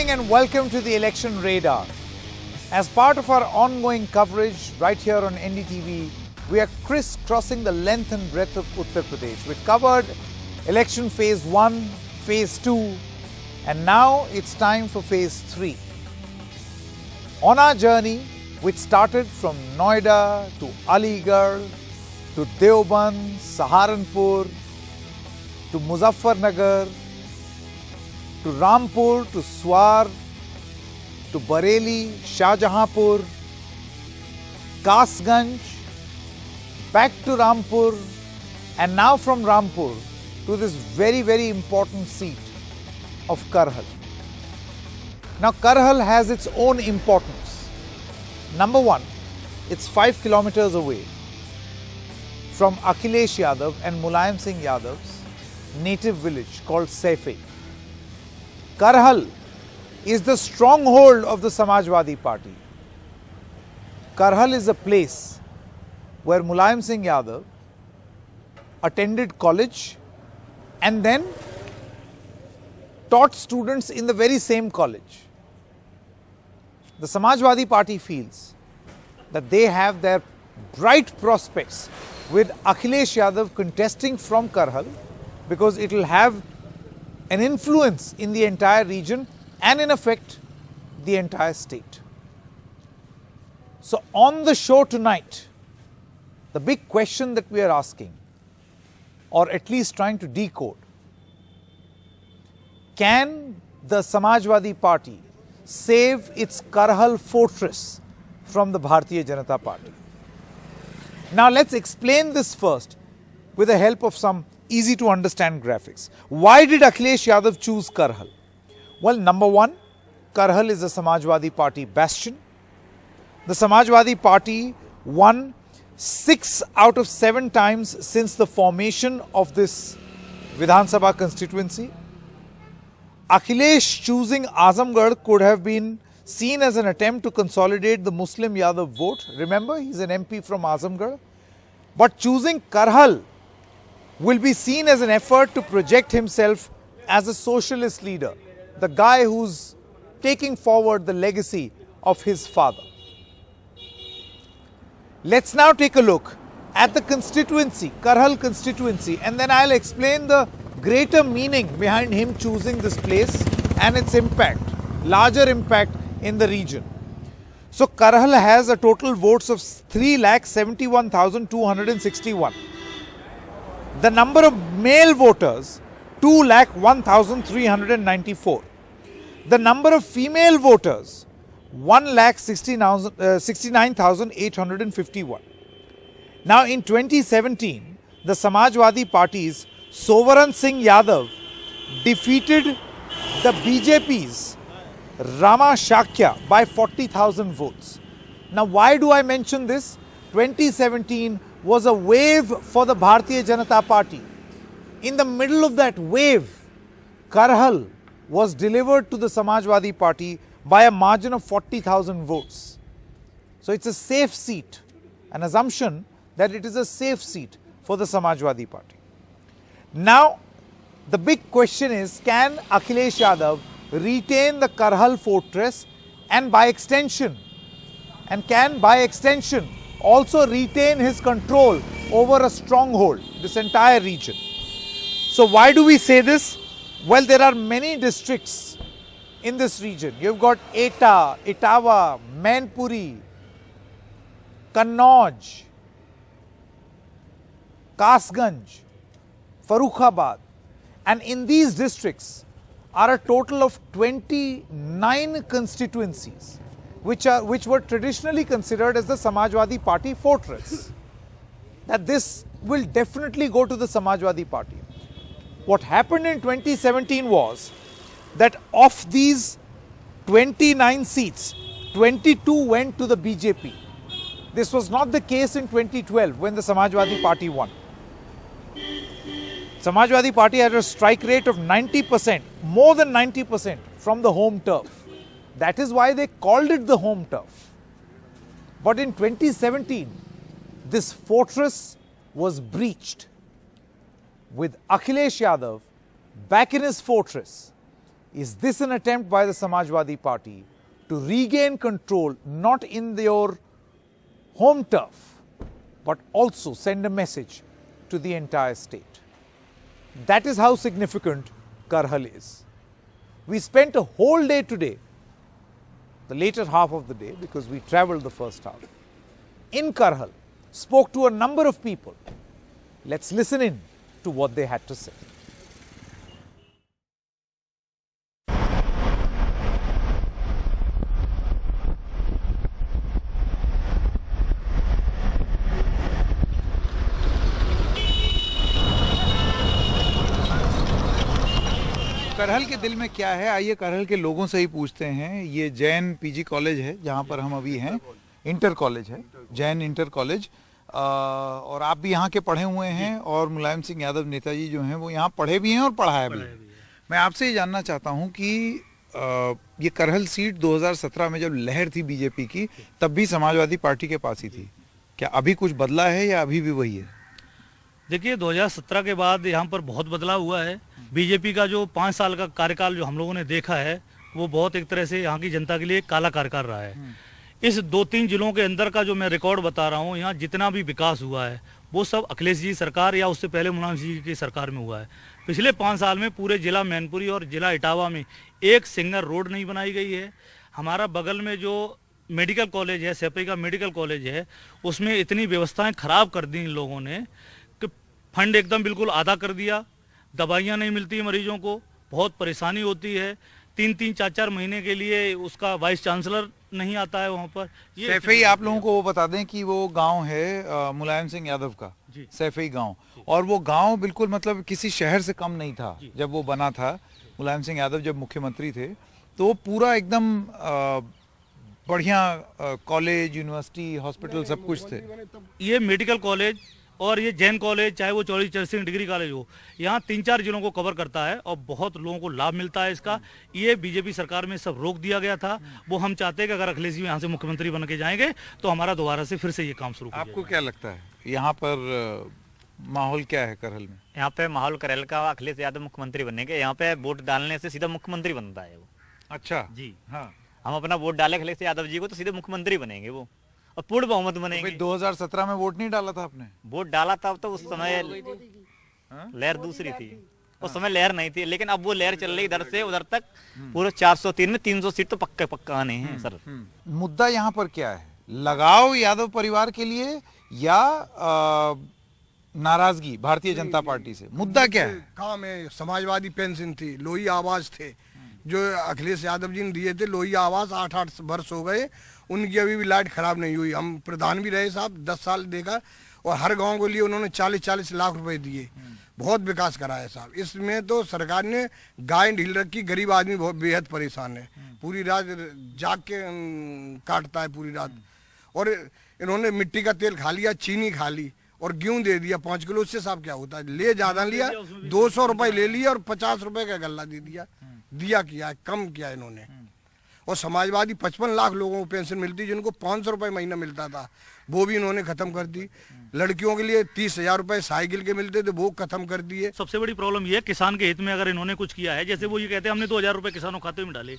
evening and welcome to the Election Radar. As part of our ongoing coverage right here on NDTV, we are crisscrossing the length and breadth of Uttar Pradesh. We covered election phase 1, phase 2, and now it's time for phase 3. On our journey, which started from Noida to Aligarh, to Deoband, Saharanpur, to Muzaffarnagar, to Rampur, to Swar, to Bareilly, Shahjahanpur, Kasganj, back to Rampur, and now from Rampur to this very important seat of Karhal. Now Karhal has its own importance. Number one, it's 5 kilometers away from Akhilesh Yadav and Mulayam Singh Yadav's native village called Saifai. Karhal is the stronghold of the Samajwadi Party. Karhal is a place where Mulayam Singh Yadav attended college and then taught students in the very same college. The Samajwadi Party feels that they have their bright prospects with Akhilesh Yadav contesting from Karhal because it will have an influence in the entire region and in effect the entire state. So on the show tonight, the big question that we are asking, or at least trying to decode, can the Samajwadi Party save its Karhal fortress from the Bharatiya Janata Party? Now let's explain this first with the help of some easy to understand graphics. Why did Akhilesh Yadav choose Karhal? Well, number one, Karhal is a Samajwadi Party bastion. The Samajwadi Party won 6 out of 7 times since the formation of this Vidhan Sabha constituency. Akhilesh choosing Azamgarh could have been seen as an attempt to consolidate the Muslim Yadav vote. Remember, he's an MP from Azamgarh. But choosing Karhal will be seen as an effort to project himself as a socialist leader, the guy who's taking forward the legacy of his father. Let's now take a look at the constituency, Karhal constituency, and then I'll explain the greater meaning behind him choosing this place and its impact, larger impact in the region. So Karhal has a total votes of 3,71,261. The number of male voters, 2,01,394. The number of female voters, 1,69,851. Now in 2017, the Samajwadi Party's Sovaran Singh Yadav defeated the BJP's Rama Shakya by 40,000 votes. Now why do I mention this? 2017 was a wave for the Bharatiya Janata Party. In the middle of that wave, Karhal was delivered to the Samajwadi Party by a margin of 40,000 votes. So it's a safe seat, an assumption that it is a safe seat for the Samajwadi Party. Now, the big question is, can Akhilesh Yadav retain the Karhal fortress and by extension also retain his control over a stronghold, this entire region? So why do we say this? Well, there are many districts in this region. You've got Etah, Etawah, Mainpuri, Kannauj, Kasganj, Farrukhabad, and in these districts are a total of 29 constituencies which were traditionally considered as the Samajwadi Party fortress. That this will definitely go to the Samajwadi Party. What happened in 2017 was that of these 29 seats, 22 went to the BJP. This was not the case in 2012 when the Samajwadi Party won. Samajwadi Party had a strike rate of 90%, more than 90% from the home turf. That is why they called it the home turf. But in 2017, this fortress was breached with Akhilesh Yadav back in his fortress Is this an attempt by the Samajwadi Party to regain control not in your home turf, but also send a message to the entire state? That is how significant Karhal is. We spent a whole day today, the later half of the day, because we traveled the first half, in Karhal, spoke to a number of people. Let's listen in to what they had to say. Karhal के दिल में क्या है, आइए करहल के लोगों से ही पूछते हैं। ये जैन पीजी कॉलेज है जहाँ पर हम अभी हैं, इंटर कॉलेज है, जैन इंटर कॉलेज। और आप भी यहाँ के पढ़े हुए हैं और मुलायम सिंह यादव नेताजी जो हैं वो यहाँ पढ़े भी हैं और पढ़ाया भी है। मैं आपसे ये जानना चाहता हूँ कि ये करहल सीट 2017 में जब लहर थी बीजेपी की, तब भी समाजवादी पार्टी के पास ही थी। क्या अभी कुछ बदला है या अभी भी वही है? देखिए 2017 के बाद यहाँ पर बहुत बदलाव हुआ है। बीजेपी का जो 5 साल का कार्यकाल जो हम लोगों ने देखा है वो बहुत एक तरह से यहाँ की जनता के लिए काला कार्यकाल रहा है। इस 2-3 जिलों के अंदर का जो मैं रिकॉर्ड बता रहा हूँ, यहाँ जितना भी विकास हुआ है वो सब अखिलेश जी सरकार या उससे पहले मुलायम सिंह जी की सरकार में हुआ है। पिछले 5 साल में पूरे जिला मैनपुरी और जिला इटावा में एक सिंगल रोड नहीं बनाई गई है। हमारा बगल में जो मेडिकल कॉलेज है, सैपई का मेडिकल कॉलेज है, उसमें इतनी व्यवस्थाएं खराब कर दी इन लोगों ने कि फंड एकदम बिल्कुल आधा कर दिया। दवाइयाँ नहीं मिलती मरीजों को, बहुत परेशानी होती है। 3-3, 4-4 महीने के लिए उसका वाइस चांसलर नहीं आता है वहाँ पर। ये सैफई, आप लोगों को वो बता दें कि वो गांव है मुलायम सिंह यादव का, सैफई गांव, और वो गांव बिल्कुल मतलब किसी शहर से कम नहीं था। जब वो बना था, मुलायम सिंह यादव जब मुख्यमंत्री थे, तो वो पूरा एकदम बढ़िया कॉलेज, यूनिवर्सिटी, हॉस्पिटल सब कुछ थे। ये मेडिकल कॉलेज और ये जैन कॉलेज, चाहे वो चौधरी चरण सिंह डिग्री कॉलेज हो, यहाँ 3-4 जिलों को कवर करता है और बहुत लोगों को लाभ मिलता है इसका। ये बीजेपी सरकार में सब रोक दिया गया था। वो हम चाहते हैं कि अगर अखिलेश जी यहाँ से मुख्यमंत्री बन के जाएंगे तो हमारा दोबारा से फिर से ये काम शुरू। आपको क्या लगता है यहाँ पर माहौल क्या है करहल में? यहाँ पे माहौल करहल का, अखिलेश यादव मुख्यमंत्री बनने के, यहाँ पे वोट डालने से सीधा मुख्यमंत्री बनता है वो। अच्छा जी हाँ, हम अपना वोट डाले अखिलेश यादव जी को तो सीधे मुख्यमंत्री बनेंगे वो, और पूर्ण बहुमत बनेंगे। 2017 में वोट नहीं डाला था आपने? वोट डाला था तो उस समय लहर दूसरी थी, उस समय लहर नहीं थी, लेकिन अब वो लहर चल रही इधर से उधर तक। पूरे 403 में 300 सीट तो पक्का आने हैं सर। मुद्दा यहाँ पर क्या है? लगाव यादव परिवार के लिए या नाराजगी भारतीय जनता पार्टी से? मुद्दा क्या है? काम है, समाजवादी पेंशन थी, लोही आवाज थे जो अखिलेश यादव जी ने दिए थे, लोही आवाज 8-8 वर्ष हो गए, उनकी अभी भी लाइट खराब नहीं हुई। हम प्रधान भी रहे साहब, 10 साल देखा, और हर गांव के लिए उन्होंने 40-40 लाख रुपए दिए, बहुत विकास कराया साहब। इसमें तो सरकार ने गाय ढील रखी, गरीब आदमी बहुत बेहद परेशान है, पूरी रात जाग के काटता है पूरी रात। और इन्होंने मिट्टी का तेल खा लिया, चीनी खा ली और गेहूं दे दिया 5 किलो। उससे साहब क्या होता है? ले ज्यादा लिया, 200 रुपए ले लिया और 50 रुपए का गल्ला दे दिया। दिया किया, कम किया इन्होंने। और समाजवादी 55 लाख लोगों को पेंशन मिलती, जिनको 500 रुपए महीना मिलता था, वो भी इन्होंने खत्म कर दी। लड़कियों के लिए 30,000 रुपए साइकिल के मिलते थे, वो खत्म कर दिए। सबसे बड़ी प्रॉब्लम ये है, किसान के हित में अगर इन्होंने कुछ किया है, जैसे वो ये कहते हैं हमने 2000 रुपए किसानों खाते में डाले,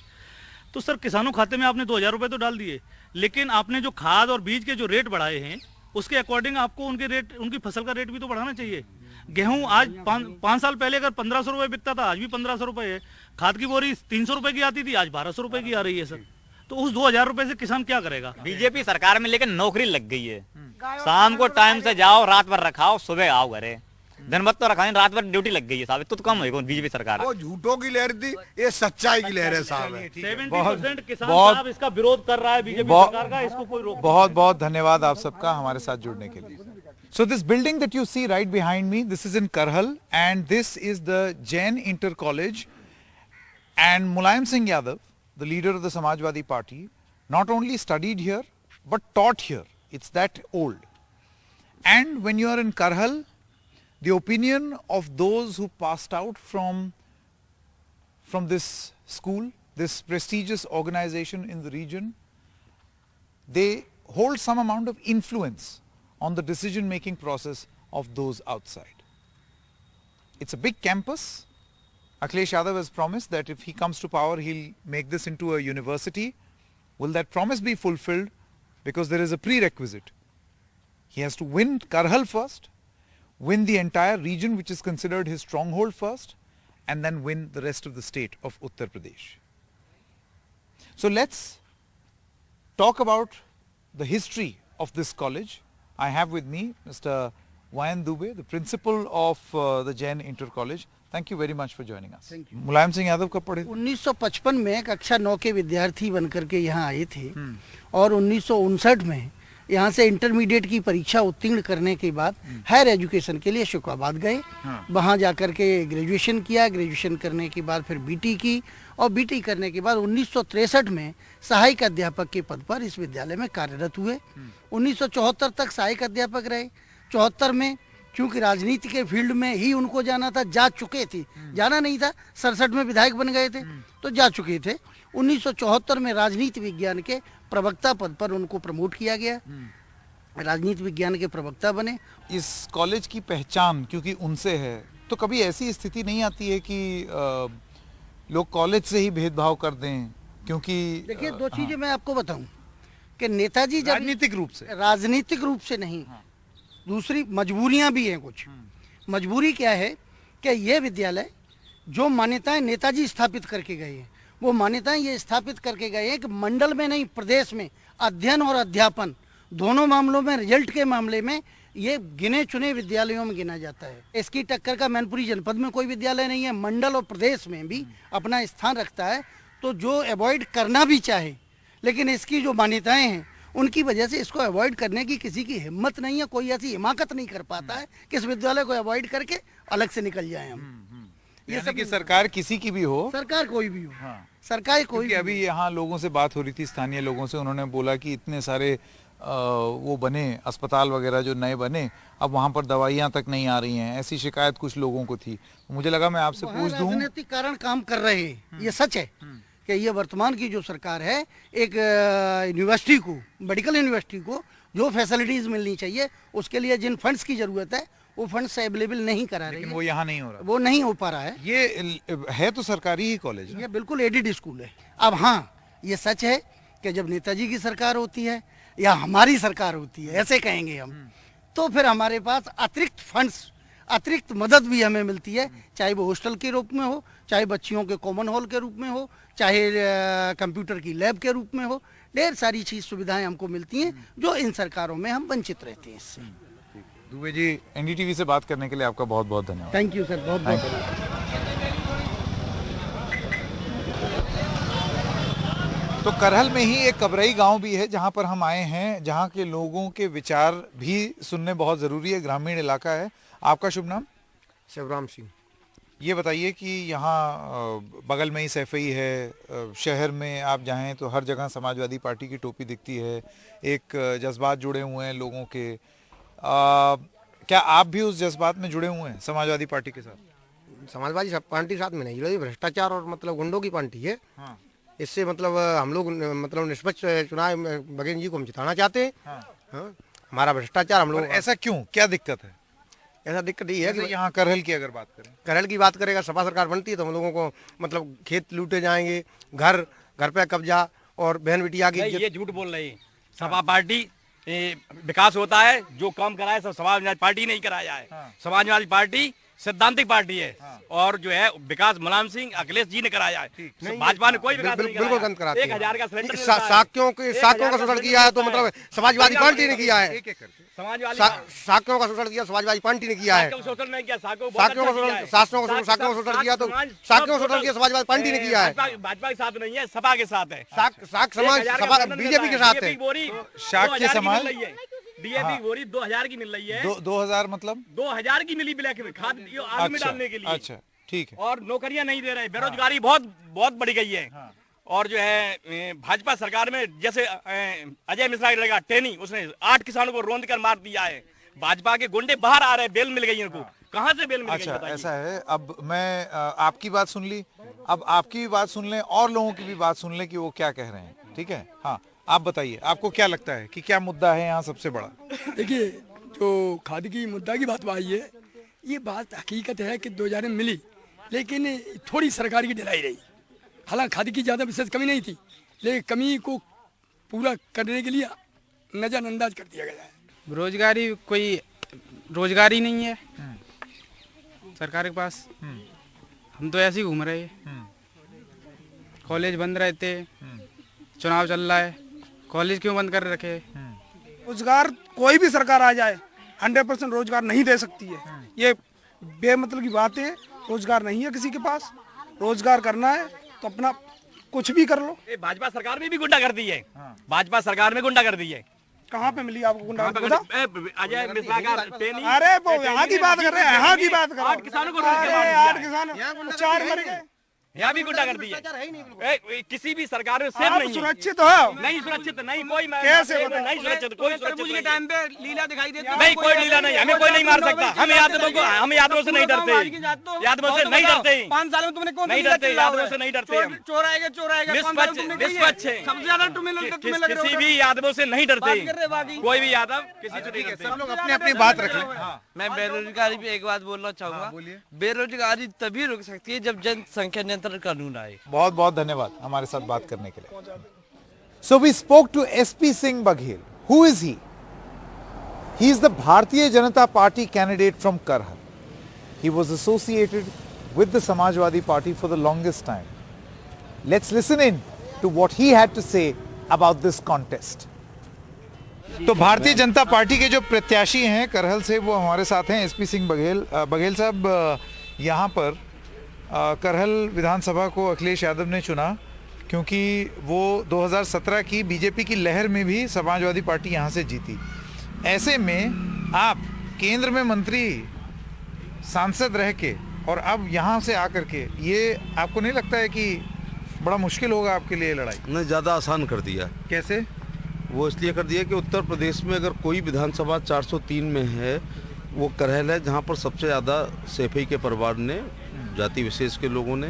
तो सर किसानों खाते में आपने 2000 रुपए तो डाल दिए, लेकिन आपने जो खाद और बीज के जो रेट बढ़ाए हैं उसके अकॉर्डिंग आपको उनके रेट, उनकी फसल का रेट भी तो बढ़ाना चाहिए। गेहूं आज 5 साल पहले अगर 1500 रुपए बिकता था, आज भी 1500 रुपए है। खाद की बोरी 300 रुपए की आती थी, आज 1200 रुपए की आ रही है सर। तो उस 2000 रुपए से किसान क्या करेगा? बीजेपी सरकार में लेकिन नौकरी लग गई है। शाम को टाइम से जाओ, रात भर रखाओ, सुबह आओ घरे। दिन भर तो रखा नहीं, रात भर ड्यूटी लग गई है साहब। तो कम होगा बीजेपी सरकार। वो झूठों की लहर थी, ये सच्चाई की लहर है साहब। 70% किसान साहब इसका विरोध कर रहा है बीजेपी सरकार का, इसको कोई रोक। बहुत बहुत धन्यवाद आप सबका हमारे साथ जुड़ने के लिए। So this building that you see right behind me, this is in Karhal and this is the Jain Inter College, and Mulayam Singh Yadav, the leader of the Samajwadi Party, not only studied here but taught here. It's that old. And when you are in Karhal, the opinion of those who passed out from this school, this prestigious organization in the region, they hold some amount of influence on the decision-making process of those outside. It's a big campus, Akhilesh Yadav has promised that if he comes to power, he'll make this into a university. Will that promise be fulfilled? Because there is a prerequisite. He has to win Karhal first, win the entire region which is considered his stronghold first, and then win the rest of the state of Uttar Pradesh. So let's talk about the history of this college. I have with me Mr. Wayan Dubey, the principal of the Jain Inter College. Thank you very much for joining us. Thank you. Mulayam Singh Yadav कब पढ़े? 1955 में कक्षा 9 के विद्यार्थी बनकर के यहाँ आए थे और 1959 में यहाँ से इंटरमीडिएट की परीक्षा उत्तीर्ण करने के बाद हायर एजुकेशन के लिए शुक्राबाद गए। वहाँ जाकर के ग्रेजुएशन किया, ग्रेजुएशन करने के बाद फिर बीटी की और बीटी करने के बाद 1963 में सहायक अध्यापक के पद पर इस विद्यालय में कार्यरत हुए। 1974 तक सहायक अध्यापक रहे। 74 में क्योंकि राजनीति के फील्ड में ही उनको जाना था, जा चुके थे, जाना नहीं था, 67 में विधायक बन गए थे तो जा चुके थे। 1974 में राजनीति विज्ञान के प्रवक्ता पद पर उनको प्रमोट किया गया, राजनीति विज्ञान के प्रवक्ता बने। इस कॉलेज की पहचान क्योंकि उनसे है, तो कभी ऐसी स्थिति नहीं आती है कि लोग कॉलेज से ही भेदभाव कर दें? क्योंकि देखिए दो चीजें मैं आपको बताऊं कि नेताजी जब राजनीतिक रूप से नहीं, दूसरी मजबूरियां भी हैं कुछ। मजबूरी क्या है कि ये विद्यालय जो मान्यताएं नेताजी स्थापित करके गए हैं, वो मान्यताएं ये स्थापित करके गए हैं कि मंडल में नहीं प्रदेश में अध्ययन और अध्यापन दोनों मामलों में, रिजल्ट के मामले में ये गिने चुने विद्यालयों में गिना जाता है। इसकी टक्कर का मैनपुरी जनपद में कोई विद्यालय नहीं है, मंडल और प्रदेश में भी अपना स्थान रखता है। तो जो अवॉइड करना भी चाहे, लेकिन इसकी जो मान्यताएं हैं उनकी वजह से इसको अवॉइड करने की किसी की हिम्मत नहीं है, कोई ऐसी हिमाकत नहीं कर पाता है कि इस विद्यालय को अवॉइड करके अलग से निकल जाए हम। ये सब की सरकार किसी की भी हो, सरकार कोई भी हो, सरकार कोई भी अभी यहाँ लोगों से बात हो रही थी, स्थानीय लोगों से, उन्होंने बोला कि इतने सारे वो बने अस्पताल वगैरह जो नए बने, अब वहाँ पर दवाइयाँ तक नहीं आ रही हैं, ऐसी शिकायत कुछ लोगों को थी। मुझे लगा मैं आपसे पूछ दूं। राजनीतिक कारण काम कर रहे हैं, ये सच है कि ये वर्तमान की जो सरकार है, एक यूनिवर्सिटी को, मेडिकल यूनिवर्सिटी को जो फैसिलिटीज मिलनी चाहिए, उसके लिए जिन फंड्स की जरूरत है वो फंड्स अवेलेबल नहीं करा रही है। वो यहाँ नहीं हो रहा, वो नहीं हो पा रहा है। ये है तो सरकारी ही कॉलेज, ये बिल्कुल एडेड स्कूल है। अब हाँ, ये सच है कि जब नेताजी की सरकार होती है या हमारी सरकार होती है, ऐसे कहेंगे हम, तो फिर हमारे पास अतिरिक्त फंड्स, अतिरिक्त मदद भी हमें मिलती है, चाहे वो हॉस्टल के रूप में हो, चाहे बच्चियों के कॉमन हॉल के रूप में हो, चाहे कंप्यूटर की लैब के रूप में हो। ढेर सारी चीज सुविधाएं हमको मिलती हैं जो इन सरकारों में हम वंचित रहते हैं इससे। दुबे जी, एनडीटीवी से बात करने के लिए आपका बहुत बहुत धन्यवाद। थैंक यू सर, बहुत बहुत धन्यवाद। तो करहल में ही एक कबरई गांव भी है जहां पर हम आए हैं, जहां के लोगों के विचार भी सुनने बहुत ज़रूरी है। ग्रामीण इलाका है। आपका शुभ नाम? शिवराम सिंह। ये बताइए कि यहाँ बगल में ही सैफई है, शहर में आप जाएं तो हर जगह समाजवादी पार्टी की टोपी दिखती है, एक जज्बात जुड़े हुए हैं लोगों के। क्या आप भी उस जज्बात में जुड़े हुए हैं समाजवादी पार्टी के साथ? समाजवादी पार्टी साथ में नहीं जुड़े, भ्रष्टाचार और मतलब गुंडों की पार्टी है। हाँ। इससे मतलब हम लोग मतलब निष्पक्ष चुनाव बघेल जी को हम जिताना चाहते हैं। हाँ। हमारा भ्रष्टाचार हम लोग। ऐसा क्यों, क्या दिक्कत है? ऐसा दिक्कत ये है कि यहाँ करहल की अगर बात करें, करहल की बात करेगा, सपा सरकार बनती है तो हम लोगों को मतलब खेत लूटे जाएंगे, घर पे कब्जा और बहन बिटिया की। ये झूठ बोल रहे हैं। सपा पार्टी विकास होता है, जो काम कराया सब समाजवादी पार्टी नहीं कराया है। समाजवादी पार्टी सैद्धांतिक पार्टी है और जो है विकास मुलायम सिंह अखिलेश जी ने कराया है। भाजपा ने कोई विकास नहीं बिल्कुल गंद कराया। 1000 का सिलेंडर साक्यों का शोषण किया है तो मतलब समाजवादी पार्टी ने किया है। साक्यों का शोषण किया समाजवादी पार्टी ने किया है। शोषण नहीं किया, साक्यों का शोषण किया तो साक्यों का शोषण किया समाजवादी पार्टी ने किया है। भाजपा के साथ नहीं है, सपा के साथ है। साक समाज बीजेपी के साथ है। शाक्य समाज डीएपी बोरी 2000 की मिल रही है। 2000 मतलब 2000 की मिली ब्लैक में खाद आग में डालने के लिए। अच्छा, ठीक है। और नौकरियां नहीं दे रहे, बेरोजगारी बहुत बढ़ गई है। और जो है भाजपा सरकार में जैसे अजय मिश्रा रहेगा टेनी, उसने 8 किसानों को रोंद कर मार दिया है। भाजपा के गुंडे बाहर आ रहे हैं, बेल मिल गई इनको। कहाँ से बेल मिल गई? अच्छा, ऐसा है। अब मैं आपकी बात सुन ली, अब आपकी भी बात सुन लें और लोगों की भी बात सुन लें कि वो क्या कह रहे हैं। ठीक है? हाँ, आप बताइए, आपको क्या लगता है कि क्या मुद्दा है यहाँ सबसे बड़ा? देखिए, जो खाद की मुद्दा की बात आई है, ये बात हकीकत है कि 2000 में मिली, लेकिन थोड़ी सरकार की ढिलाई रही। हालांकि खाद की ज़्यादा विशेष कमी नहीं थी, लेकिन कमी को पूरा करने के लिए नज़रअंदाज कर दिया गया है। बेरोजगारी कोई रोजगार ही नहीं है सरकार के पास। हम तो ऐसे ही घूम रहे हैं, कॉलेज बंद रहते, चुनाव चल रहा है, कॉलेज क्यों बंद कर रखे? रोजगार कोई भी सरकार आ जाए 100% रोजगार नहीं दे सकती है, ये बेमतलब की बात है। रोजगार नहीं है किसी के पास, रोजगार करना है तो अपना कुछ भी कर लो। भाजपा सरकार में भी गुंडा कर दी है, भाजपा सरकार में गुंडा कर दी है। कहाँ पे मिली आपको गुंडा? अजय मिश्रा का ट्रेनिंग। अरे वो यहाँ की बात कर रहे हैं, यहाँ की बात कर रहे हैं। 8 किसानों को 8 किसान 4 मर गए। यहाँ भी गुंडा कर दी है। किसी भी सरकार में सेफ आप नहीं है। सुरक्षित हो? नहीं सुरक्षित नहीं, कोई कैसे नहीं सुरक्षित, कोई सुरक्षित नहीं। टाइम पे लीला दिखाई देती नहीं, कोई लीला नहीं, हमें कोई नहीं मार सकता। हम यादवों से नहीं डरते, यादवों से नहीं डरते। 5 साल में तुमने कौन नहीं डरते, यादवों से नहीं डरते हम। चोर आएगा निष्पक्ष है। सबसे ज्यादा किसी भी यादवों से नहीं डरते, कोई भी यादव किसी से नहीं डरते। सब लोग अपनी अपनी बात रख लें। मैं बेरोजगारी पे एक बात बोलना चाहूंगा। बेरोजगारी तभी रुक सकती है जब जनसंख्या नियंत्रण कानून आए। बहुत बहुत धन्यवाद हमारे साथ बात करने के लिए। So we spoke to SP Singh Baghel. Who is he? He is the Bharatiya Janata Party candidate from Karhal. He was associated with the Samajwadi Party for the longest time. Let's listen in to what he had to say about this contest. तो Bharatiya Janata party के जो प्रत्याशी हैं करहल से वो हमारे साथ हैं एसपी सिंह बघेल। बघेल साहब, यहाँ पर करहल विधानसभा को अखिलेश यादव ने चुना क्योंकि वो 2017 की बीजेपी की लहर में भी समाजवादी पार्टी यहाँ से जीती। ऐसे में आप केंद्र में मंत्री सांसद रह के और अब यहाँ से आकर के, ये आपको नहीं लगता है कि बड़ा मुश्किल होगा आपके लिए लड़ाई? नहीं, ज़्यादा आसान कर दिया। कैसे? वो इसलिए कर दिया कि उत्तर प्रदेश में अगर कोई विधानसभा 403 में है वो करहल है, जहाँ पर सबसे ज़्यादा सेफई के परिवार ने, जाति विशेष के लोगों ने,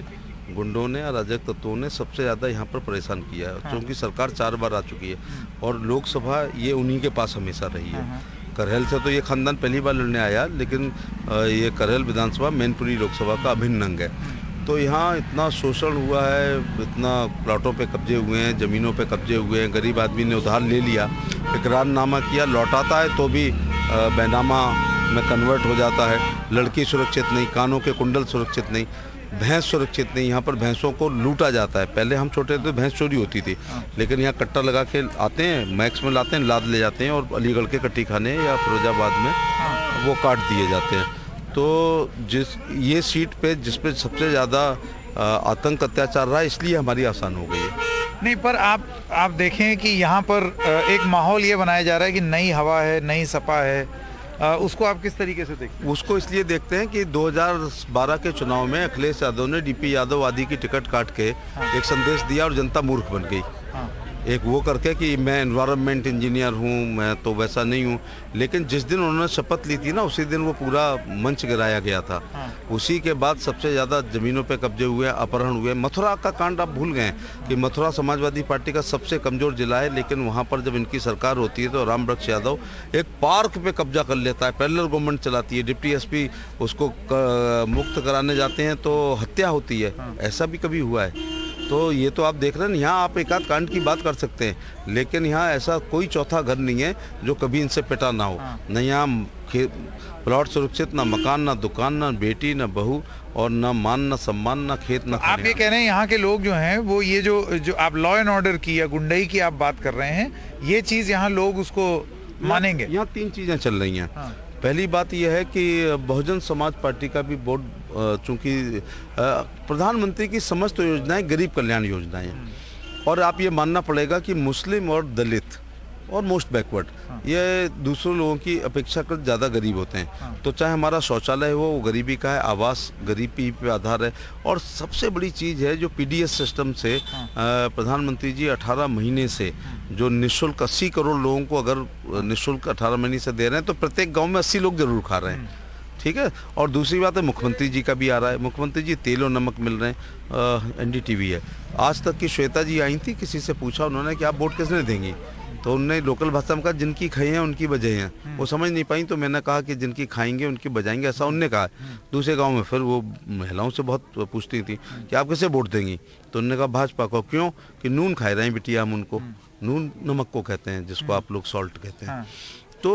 गुंडों ने, अराजक तत्वों ने सबसे ज़्यादा यहाँ पर परेशान किया है। क्योंकि सरकार 4 बार आ चुकी है और लोकसभा ये उन्हीं के पास हमेशा रही है। करहल से तो ये खानदान पहली बार लड़ने आया, लेकिन ये करहल विधानसभा मैनपुरी लोकसभा का अभिन्न अंग है। तो यहाँ इतना शोषण हुआ है, इतना प्लाटों पे कब्जे हुए हैं, ज़मीनों पे कब्जे हुए हैं, गरीब आदमी ने उधार ले लिया, इकरारनामा किया, लौटाता है तो भी बैनामा में कन्वर्ट हो जाता है। लड़की सुरक्षित नहीं, कानों के कुंडल सुरक्षित नहीं, भैंस सुरक्षित नहीं। यहाँ पर भैंसों को लूटा जाता है। पहले हम छोटे थे भैंस चोरी होती थी, लेकिन यहाँ कट्टा लगा के आते हैं, मैक्स में लाते हैं, लाद ले जाते हैं और अलीगढ़ के कट्टी खाने या फिरोजाबाद में वो काट दिए जाते हैं। तो ये सीट पे जिस पे सबसे ज़्यादा आतंक अत्याचार रहा, इसलिए हमारी आसान हो गई है। नहीं, पर आप देखें कि यहाँ पर एक माहौल ये बनाया जा रहा है कि नई हवा है, नई सपा है, उसको आप किस तरीके से देखते हैं? उसको इसलिए देखते हैं कि 2012 के चुनाव में अखिलेश यादव ने डीपी यादव आदि की टिकट काट के एक संदेश दिया और जनता मूर्ख बन गई। एक वो करके कि मैं एनवायरनमेंट इंजीनियर हूँ, मैं तो वैसा नहीं हूँ। लेकिन जिस दिन उन्होंने शपथ ली थी ना, उसी दिन वो पूरा मंच गिराया गया था। उसी के बाद सबसे ज़्यादा ज़मीनों पे कब्जे हुए, अपहरण हुए। मथुरा का कांड आप भूल गए कि मथुरा समाजवादी पार्टी का सबसे कमज़ोर जिला है, लेकिन वहाँ पर जब इनकी सरकार होती है तो राम वृक्ष यादव एक पार्क पे कब्जा कर लेता है। पैरेलल गवर्नमेंट चलाती है, डिप्टी एसपी उसको मुक्त कराने जाते हैं तो हत्या होती है। ऐसा भी कभी हुआ है? तो ये तो आप देख रहे हैं। यहाँ आप एक आध कांड की बात कर सकते हैं, लेकिन यहाँ ऐसा कोई चौथा घर नहीं है जो कभी इनसे पिटा ना हो। न यहाँ प्लॉट सुरक्षित, ना मकान, ना दुकान, ना बेटी, ना बहू, और ना मान, ना सम्मान, ना खेत, ना आप ये कह रहे हैं यहाँ के लोग जो हैं वो ये जो आप लॉ एंड ऑर्डर की या गुंडई की आप बात कर रहे हैं, ये चीज़ यहाँ लोग उसको मानेंगे? यहाँ 3 चीज़ें चल रही हैं। पहली बात यह है कि बहुजन समाज पार्टी का भी बोर्ड, चूँकि प्रधानमंत्री की समस्त योजनाएं गरीब कल्याण योजनाएं हैं, और आप ये मानना पड़ेगा कि मुस्लिम और दलित और मोस्ट बैकवर्ड ये दूसरों लोगों की अपेक्षाकृत ज़्यादा गरीब होते हैं। तो चाहे हमारा शौचालय हो, वो गरीबी का है, आवास गरीबी पे आधार है। और सबसे बड़ी चीज़ है जो पीडीएस सिस्टम से प्रधानमंत्री जी 18 महीने से जो निःशुल्क 80 करोड़ लोगों को अगर निःशुल्क 18 महीने से दे रहे हैं, तो प्रत्येक गाँव में 80 लोग जरूर खा रहे हैं। ठीक है। और दूसरी बात है, मुख्यमंत्री जी का भी आ रहा है। मुख्यमंत्री जी तेल और नमक मिल रहे हैं। एनडीटीवी है। आज तक की श्वेता जी आई थी, किसी से पूछा उन्होंने कि आप वोट किसने देंगी? तो उनने लोकल भाषा में कहा जिनकी खाई हैं उनकी बजाई हैं। वो समझ नहीं पाई तो मैंने कहा कि जिनकी खाएंगे उनकी बजाएंगे, ऐसा उनने कहा। दूसरे गांव में फिर वो महिलाओं से बहुत पूछती थी कि आप किसे वोट देंगी, तो उन्होंने कहा भाजपा को। क्यों? कि नून खाए रहे हैं बिटिया हम उनको, नून नमक को कहते हैं जिसको आप लोग सॉल्ट कहते हैं। तो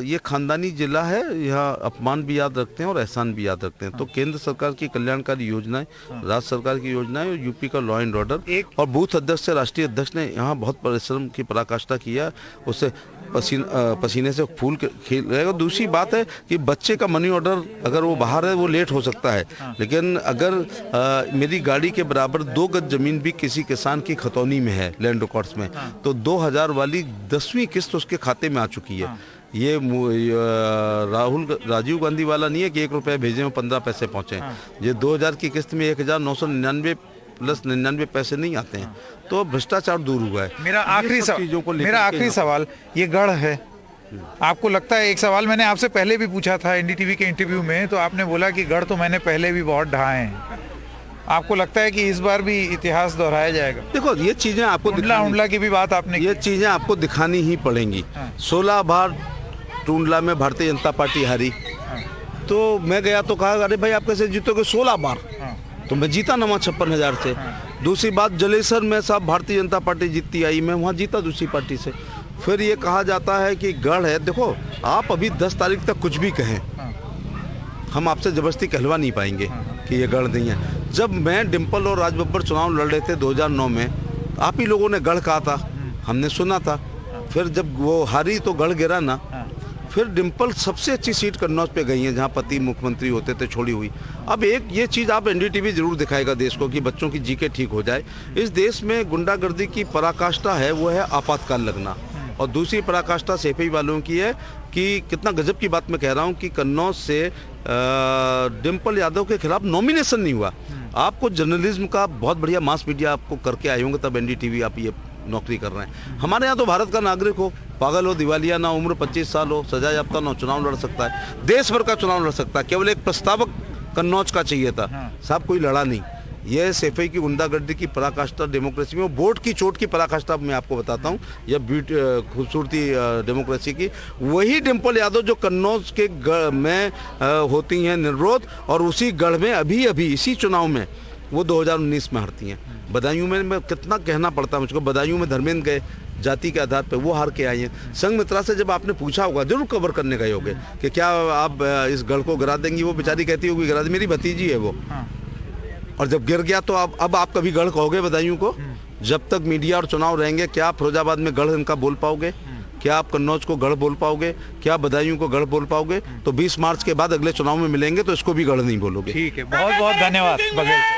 ये खानदानी जिला है, यहाँ अपमान भी याद रखते हैं और एहसान भी याद रखते हैं। तो केंद्र सरकार की कल्याणकारी योजनाएं, राज्य सरकार की योजनाएं और यूपी का लॉ एंड ऑर्डर और बूथ अध्यक्ष से राष्ट्रीय अध्यक्ष ने यहाँ बहुत परिश्रम की पराकाष्ठा किया। उससे पसीने से फूल खिल रहेगा। दूसरी बात है कि बच्चे का मनी ऑर्डर अगर वो बाहर है वो लेट हो सकता है, लेकिन अगर मेरी गाड़ी के बराबर 2 गज जमीन भी किसी किसान की खतौनी में है लैंड रिकॉर्ड्स में, तो 2000 वाली 10वीं किस्त उसके खाते में आ चुकी है। ये राजीव गांधी वाला नहीं है कि 1 रुपया भेजे और 15 पैसे पहुंचे। ये 2000 की किस्त में 1999 प्लस 99 पैसे नहीं आते हैं, तो भ्रष्टाचार दूर हुआ है। मेरा आखिरी सवाल, ये गढ़ है, आपको लगता है, एक सवाल मैंने आपसे पहले भी पूछा था एनडीटीवी के इंटरव्यू में, तो आपने बोला कि गढ़ तो मैंने पहले भी बहुत ढाए हैं, आपको लगता है कि इस बार भी इतिहास दोहराया जाएगा? देखो ये चीजें आपको टूंडला की भी बात आपने, ये चीजें आपको दिखानी ही पड़ेंगी। 16 बार टूंडला में भारतीय जनता पार्टी हारी, तो मैं गया तो कहा अरे भाई आप कैसे जीतोगे 16 बार, तो मैं जीता 56,000 से। दूसरी बात जलेसर में साहब भारतीय जनता पार्टी जीतती आई, मैं वहाँ जीता दूसरी पार्टी से। फिर ये कहा जाता है कि गढ़ है, देखो आप अभी 10 तारीख तक कुछ भी कहें, हम आपसे जबरदस्ती कहलवा नहीं पाएंगे कि ये गढ़ नहीं है। जब मैं डिम्पल और राज बब्बर चुनाव लड़ रहे थे 2009 में, आप ही लोगों ने गढ़ कहा था, हमने सुना था। फिर जब वो हारी तो गढ़ गिरा ना। फिर डिम्पल सबसे अच्छी सीट कन्नौज पे गई है जहाँ पति मुख्यमंत्री होते थे, छोड़ी हुई। अब एक ये चीज़ आप एनडीटीवी जरूर दिखाएगा देश को कि बच्चों की जीके ठीक हो जाए। इस देश में गुंडागर्दी की पराकाष्ठा है, वो है आपातकाल लगना, और दूसरी पराकाष्ठा सेफई वालों की है कि कितना गजब की बात मैं कह रहा हूँ कि कन्नौज से डिम्पल यादव के खिलाफ नॉमिनेशन नहीं हुआ। आपको जर्नलिज्म का बहुत बढ़िया मास मीडिया आपको करके आए होंगे, तब एनडीटीवी आप ये नौकरी कर रहे हैं। हमारे यहाँ तो भारत का नागरिक हो, पागल हो, दिवालिया ना, उम्र 25 साल हो, सजा याफ्ता ना, चुनाव लड़ सकता है, देश भर का चुनाव लड़ सकता है। केवल एक प्रस्तावक कन्नौज का चाहिए था, साहब कोई लड़ा नहीं। ये सेफई की गुंडागर्दी की पराकाष्ठा डेमोक्रेसी में, वोट की चोट की पराकाष्ठा मैं आपको बताता हूँ, या खूबसूरती डेमोक्रेसी की, वही डिम्पल यादव जो कन्नौज के गढ़ में होती हैं निर्विरोध, और उसी गढ़ में अभी इसी चुनाव में वो 2019 में हारती हैं। बदायूं में मैं कितना कहना पड़ता मुझको, बदायूं में धर्मेंद्र गए जाति के आधार पर, वो हार के आई हैं। संघ मित्रा से जब आपने पूछा होगा, जरूर कवर करने गए होगे कि क्या आप इस गढ़ को गिरा देंगी, वो बेचारी कहती होगी गिरा दे, मेरी भतीजी है वो। और जब गिर गया तो अब आप कभी गढ़ कहोगे बदायूं को? जब तक मीडिया और चुनाव रहेंगे, क्या आप फिरोजाबाद में गढ़ इनका बोल पाओगे? क्या आप कन्नौज को गढ़ बोल पाओगे? क्या बदायूं को गढ़ बोल पाओगे? तो 20 मार्च के बाद अगले चुनाव में मिलेंगे तो इसको भी गढ़ नहीं बोलोगे। ठीक है, बहुत बहुत धन्यवाद बघेल।